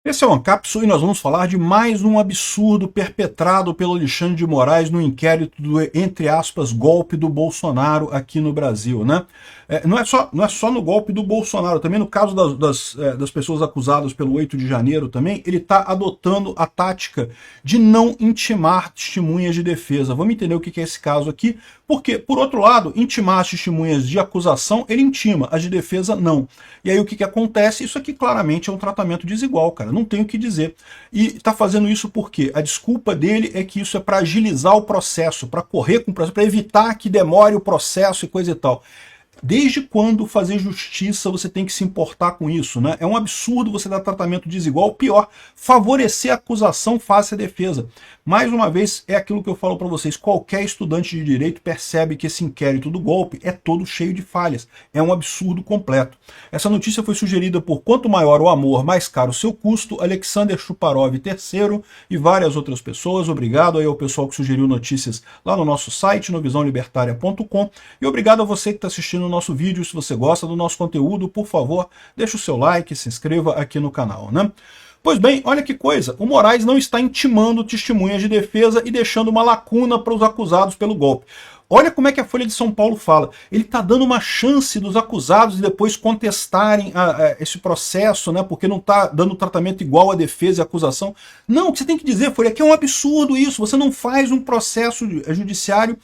Esse é o Ancapsu e nós vamos falar de mais um absurdo perpetrado pelo Alexandre de Moraes no inquérito do, entre aspas, golpe do Bolsonaro aqui no Brasil, né? Não é só no golpe do Bolsonaro, também no caso das pessoas acusadas pelo 8 de janeiro também, ele está adotando a tática de não intimar testemunhas de defesa. Vamos entender o que é esse caso aqui, porque, por outro lado, intimar as testemunhas de acusação, ele intima, as de defesa não. E aí o que acontece? Isso aqui claramente é um tratamento desigual, cara, não tem o que dizer. E está fazendo isso porque a desculpa dele é que isso é para agilizar o processo, para correr com o processo, para evitar que demore o processo e coisa e tal. Desde quando fazer justiça você tem que se importar com isso, né? É um absurdo você dar tratamento desigual, pior, favorecer a acusação face à defesa. Mais uma vez, é aquilo que eu falo para vocês, qualquer estudante de direito percebe que esse inquérito do golpe é todo cheio de falhas. É um absurdo completo. Essa notícia foi sugerida por Quanto Maior o Amor, Mais Caro o Seu Custo, Alexander Chuparov III e várias outras pessoas. Obrigado aí ao pessoal que sugeriu notícias lá no nosso site, no visãolibertaria.com, e obrigado a você que está assistindo o nosso vídeo. Se você gosta do nosso conteúdo, por favor, deixa o seu like, se inscreva aqui no canal, né? Pois bem, olha que coisa, o Moraes não está intimando testemunhas de defesa e deixando uma lacuna para os acusados pelo golpe. Olha como é que a Folha de São Paulo fala. Ele está dando uma chance dos acusados de depois contestarem esse processo, né? Porque não está dando tratamento igual à defesa e à acusação. Não, o que você tem que dizer, Folha, é que é um absurdo isso. Você não faz um processo judiciário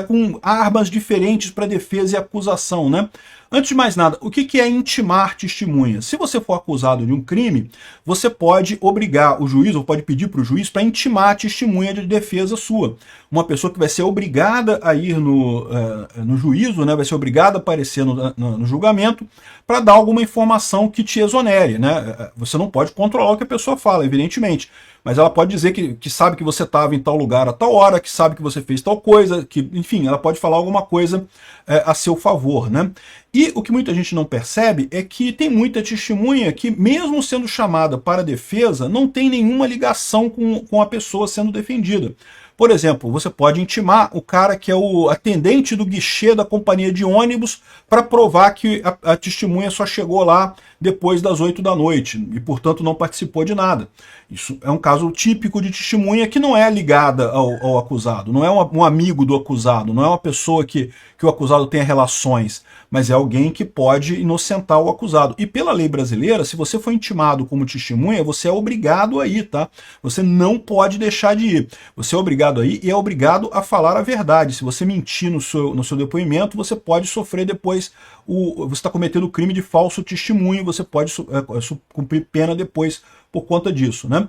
com armas diferentes para defesa e acusação, né? Antes de mais nada, o que é intimar testemunha? Se você for acusado de um crime, você pode obrigar o juiz, ou pode pedir para o juiz, para intimar a testemunha de defesa sua. Uma pessoa que vai ser obrigada a ir no juízo, né, vai ser obrigada a aparecer no julgamento para dar alguma informação que te exonere, né? Você não pode controlar o que a pessoa fala, evidentemente. Mas ela pode dizer que sabe que você estava em tal lugar a tal hora, que sabe que você fez tal coisa, que, enfim, ela pode falar alguma coisa a seu favor, né? E o que muita gente não percebe é que tem muita testemunha que, mesmo sendo chamada para defesa, não tem nenhuma ligação com a pessoa sendo defendida. Por exemplo, você pode intimar o cara que é o atendente do guichê da companhia de ônibus para provar que a testemunha só chegou lá depois das 8 da noite e, portanto, não participou de nada. Isso é um caso típico de testemunha que não é ligada ao acusado, não é um amigo do acusado, não é uma pessoa que o acusado tenha relações, mas é alguém que pode inocentar o acusado. E pela lei brasileira, se você for intimado como testemunha, você é obrigado a ir, tá? Você não pode deixar de ir. Você é obrigado a ir e é obrigado a falar a verdade. Se você mentir no seu depoimento, você pode sofrer depois, você está cometendo o crime de falso testemunho, você pode cumprir pena depois por conta disso, né?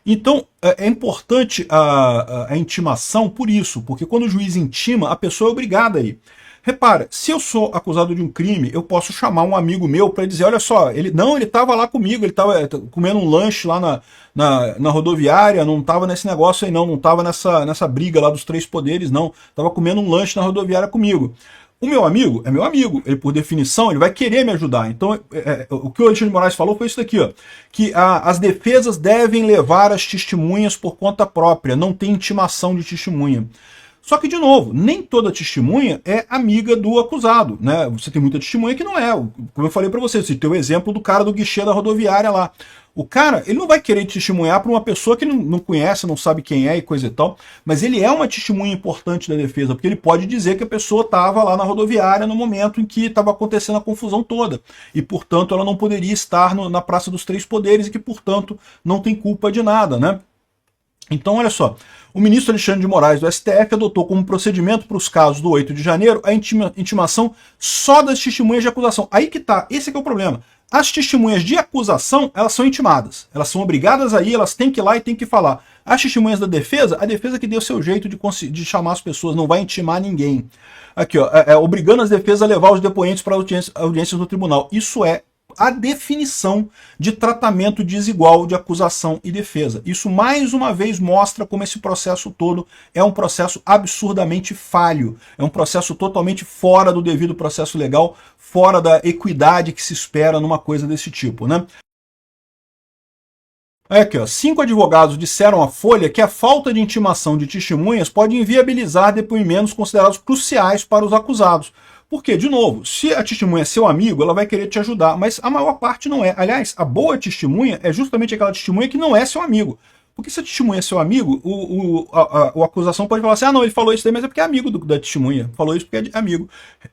Então, é importante a intimação por isso, porque quando o juiz intima, a pessoa é obrigada a ir. Repara, se eu sou acusado de um crime, eu posso chamar um amigo meu para dizer, olha só, ele estava lá comigo, ele estava comendo um lanche lá na rodoviária, não estava nesse negócio aí não estava nessa briga lá dos três poderes não, estava comendo um lanche na rodoviária comigo. O meu amigo é meu amigo, ele por definição ele vai querer me ajudar. Então o que o Alexandre de Moraes falou foi isso daqui, ó, que as defesas devem levar as testemunhas por conta própria, não tem intimação de testemunha. Só que, de novo, nem toda testemunha é amiga do acusado, né? Você tem muita testemunha que não é. Como eu falei para você tem o exemplo do cara do guichê da rodoviária lá. O cara, ele não vai querer testemunhar para uma pessoa que não conhece, não sabe quem é e coisa e tal, mas ele é uma testemunha importante da defesa, porque ele pode dizer que a pessoa estava lá na rodoviária no momento em que estava acontecendo a confusão toda, e, portanto, ela não poderia estar na Praça dos Três Poderes e que, portanto, não tem culpa de nada, né? Então, olha só, o ministro Alexandre de Moraes do STF adotou como procedimento para os casos do 8 de janeiro a intimação só das testemunhas de acusação. Aí que tá, esse que é o problema. As testemunhas de acusação, elas são intimadas, elas são obrigadas a ir, elas têm que ir lá e têm que falar. As testemunhas da defesa, a defesa que deu o seu jeito de chamar as pessoas, não vai intimar ninguém. Aqui, ó, obrigando as defesas a levar os depoentes para audiências no tribunal. Isso é a definição de tratamento desigual de acusação e defesa. Isso mais uma vez mostra como esse processo todo é um processo absurdamente falho, é um processo totalmente fora do devido processo legal, fora da equidade que se espera numa coisa desse tipo, né? Aqui, ó, 5 advogados disseram à Folha que a falta de intimação de testemunhas pode inviabilizar depoimentos considerados cruciais para os acusados. Porque, de novo, se a testemunha é seu amigo, ela vai querer te ajudar, mas a maior parte não é. Aliás, a boa testemunha é justamente aquela testemunha que não é seu amigo. Porque se a testemunha é seu amigo, a acusação pode falar assim, ah não, ele falou isso daí, mas é porque é amigo da testemunha. Falou isso porque é amigo.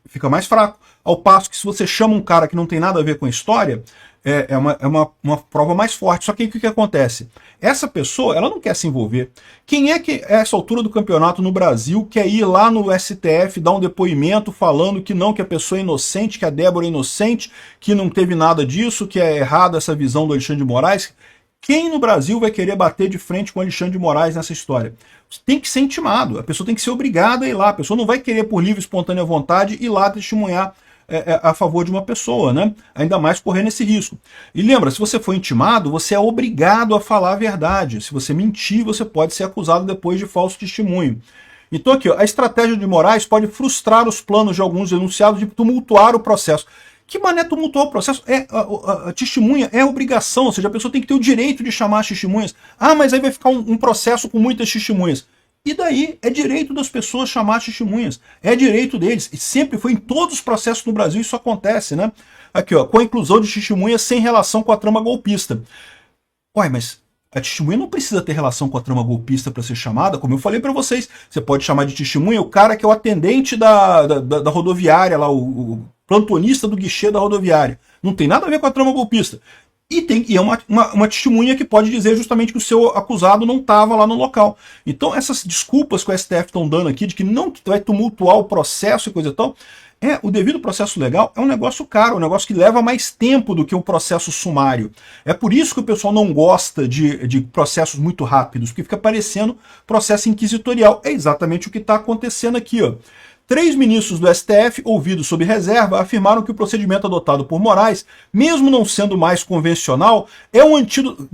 Fica mais fraco. Ao passo que se você chama um cara que não tem nada a ver com a história, é uma prova mais forte. Só que o que acontece? Essa pessoa, ela não quer se envolver. Quem é que, a essa altura do campeonato no Brasil, quer ir lá no STF, dar um depoimento falando que não, que a pessoa é inocente, que a Débora é inocente, que não teve nada disso, que é errada essa visão do Alexandre de Moraes? Quem no Brasil vai querer bater de frente com o Alexandre de Moraes nessa história? Tem que ser intimado, a pessoa tem que ser obrigada a ir lá, a pessoa não vai querer por livre e espontânea vontade ir lá testemunhar a favor de uma pessoa, né? Ainda mais correndo esse risco. E lembra, se você for intimado, você é obrigado a falar a verdade. Se você mentir, você pode ser acusado depois de falso testemunho. Então aqui, ó, a estratégia de Moraes pode frustrar os planos de alguns denunciados de tumultuar o processo. Que mané tumultuar o processo? A testemunha é obrigação, ou seja, a pessoa tem que ter o direito de chamar as testemunhas. Ah, mas aí vai ficar um processo com muitas testemunhas. E daí? É direito das pessoas chamar as testemunhas. É direito deles. E sempre foi em todos os processos no Brasil isso acontece, né? Aqui, ó, com a inclusão de testemunhas sem relação com a trama golpista. Ué, mas a testemunha não precisa ter relação com a trama golpista para ser chamada, como eu falei para vocês. Você pode chamar de testemunha o cara que é o atendente da rodoviária, lá, o plantonista do guichê da rodoviária. Não tem nada a ver com a trama golpista. E é uma testemunha que pode dizer justamente que o seu acusado não estava lá no local. Então essas desculpas que o STF estão dando aqui, de que não vai tumultuar o processo e coisa e tal, o devido processo legal é um negócio caro, um negócio que leva mais tempo do que um processo sumário. É por isso que o pessoal não gosta de processos muito rápidos, porque fica parecendo processo inquisitorial. É exatamente o que está acontecendo aqui, ó. 3 ministros do STF, ouvidos sob reserva, afirmaram que o procedimento adotado por Moraes, mesmo não sendo mais convencional, é um antídoto...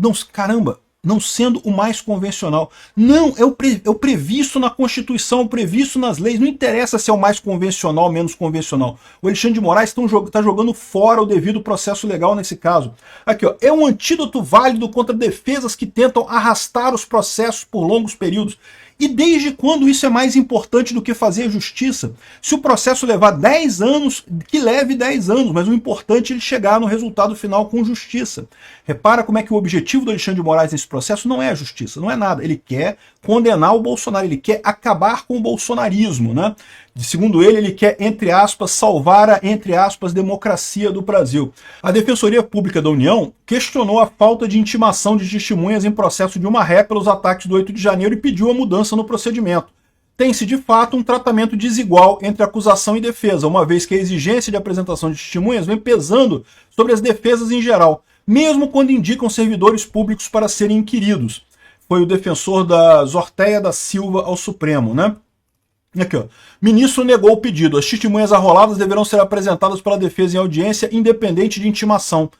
Não sendo o mais convencional. Não, é o previsto na Constituição, o previsto nas leis. Não interessa se é o mais convencional ou menos convencional. O Alexandre de Moraes está jogando fora o devido processo legal nesse caso. Aqui, ó, é um antídoto válido contra defesas que tentam arrastar os processos por longos períodos. E desde quando isso é mais importante do que fazer justiça? Se o processo levar 10 anos, que leve 10 anos, mas o importante é ele chegar no resultado final com justiça. Repara como é que o objetivo do Alexandre de Moraes nesse processo não é a justiça, não é nada. Ele quer condenar o Bolsonaro, ele quer acabar com o bolsonarismo, né? Segundo ele quer, entre aspas, salvar a, entre aspas, democracia do Brasil. A Defensoria Pública da União questionou a falta de intimação de testemunhas em processo de uma ré pelos ataques do 8 de janeiro e pediu a mudança no procedimento. Tem-se, de fato, um tratamento desigual entre acusação e defesa, uma vez que a exigência de apresentação de testemunhas vem pesando sobre as defesas em geral, mesmo quando indicam servidores públicos para serem inquiridos. Foi o defensor da Zorteia da Silva ao Supremo, né? Aqui, ó. Ministro negou o pedido. As testemunhas arroladas deverão ser apresentadas pela defesa em audiência independente de intimação.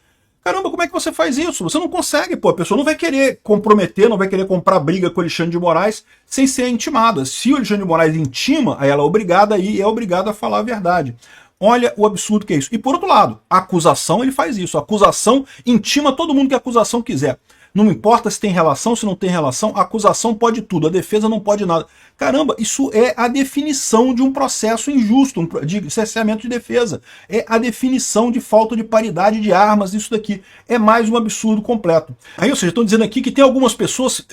Caramba, como é que você faz isso? Você não consegue, pô. A pessoa não vai querer comprometer, não vai querer comprar briga com o Alexandre de Moraes sem ser intimada. Se o Alexandre de Moraes intima, aí ela é obrigada a ir e é obrigada a falar a verdade. Olha o absurdo que é isso. E por outro lado, a acusação, ele faz isso. A acusação intima todo mundo que a acusação quiser. Não importa se tem relação, se não tem relação, a acusação pode tudo, a defesa não pode nada. Caramba, isso é a definição de um processo injusto, de cerceamento de defesa. É a definição de falta de paridade de armas, isso daqui. É mais um absurdo completo. Aí, ou seja, estão dizendo aqui que tem algumas pessoas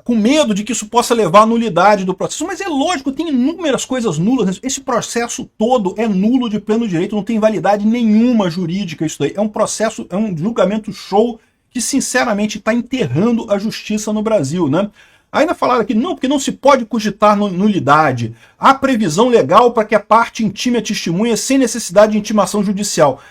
com medo de que isso possa levar à nulidade do processo. Mas é lógico, tem inúmeras coisas nulas. Esse processo todo é nulo de pleno direito, não tem validade nenhuma jurídica isso daí. É um processo, é um julgamento show que sinceramente está enterrando a justiça no Brasil, né? Ainda falaram aqui, não, porque não se pode cogitar nulidade. Há previsão legal para que a parte intime a testemunha sem necessidade de intimação judicial.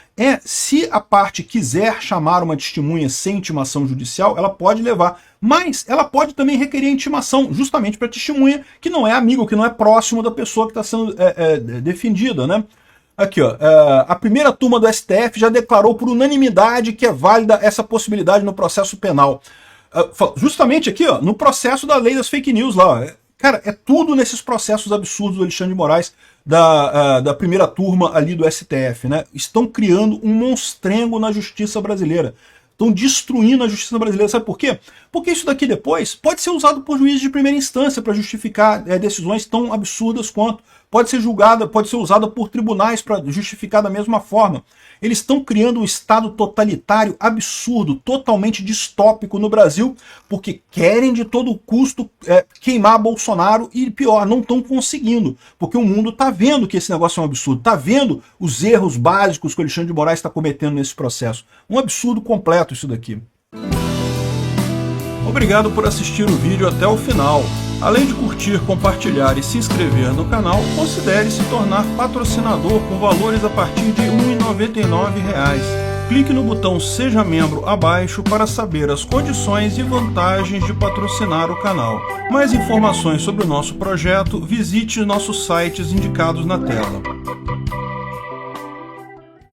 Se a parte quiser chamar uma testemunha sem intimação judicial, ela pode levar. Mas ela pode também requerer intimação, justamente para a testemunha que não é amigo, que não é próximo da pessoa que está sendo defendida, né? Aqui, ó, a primeira turma do STF já declarou por unanimidade que é válida essa possibilidade no processo penal. Justamente aqui, ó, no processo da lei das fake news lá. Ó. Cara, é tudo nesses processos absurdos do Alexandre de Moraes, da primeira turma ali do STF, né? Estão criando um monstrengo na justiça brasileira. Estão destruindo a justiça brasileira. Sabe por quê? Porque isso daqui depois pode ser usado por juízes de primeira instância para justificar decisões tão absurdas quanto. pode ser julgada, pode ser usada por tribunais para justificar da mesma forma. Eles estão criando um Estado totalitário absurdo, totalmente distópico no Brasil, porque querem de todo custo queimar Bolsonaro e, pior, não estão conseguindo, porque o mundo está vendo que esse negócio é um absurdo, está vendo os erros básicos que o Alexandre de Moraes está cometendo nesse processo. Um absurdo completo isso daqui. Obrigado por assistir o vídeo até o final. Além de curtir, compartilhar e se inscrever no canal, considere se tornar patrocinador com valores a partir de R$ 1,99. Clique no botão Seja Membro abaixo para saber as condições e vantagens de patrocinar o canal. Mais informações sobre o nosso projeto, visite nossos sites indicados na tela.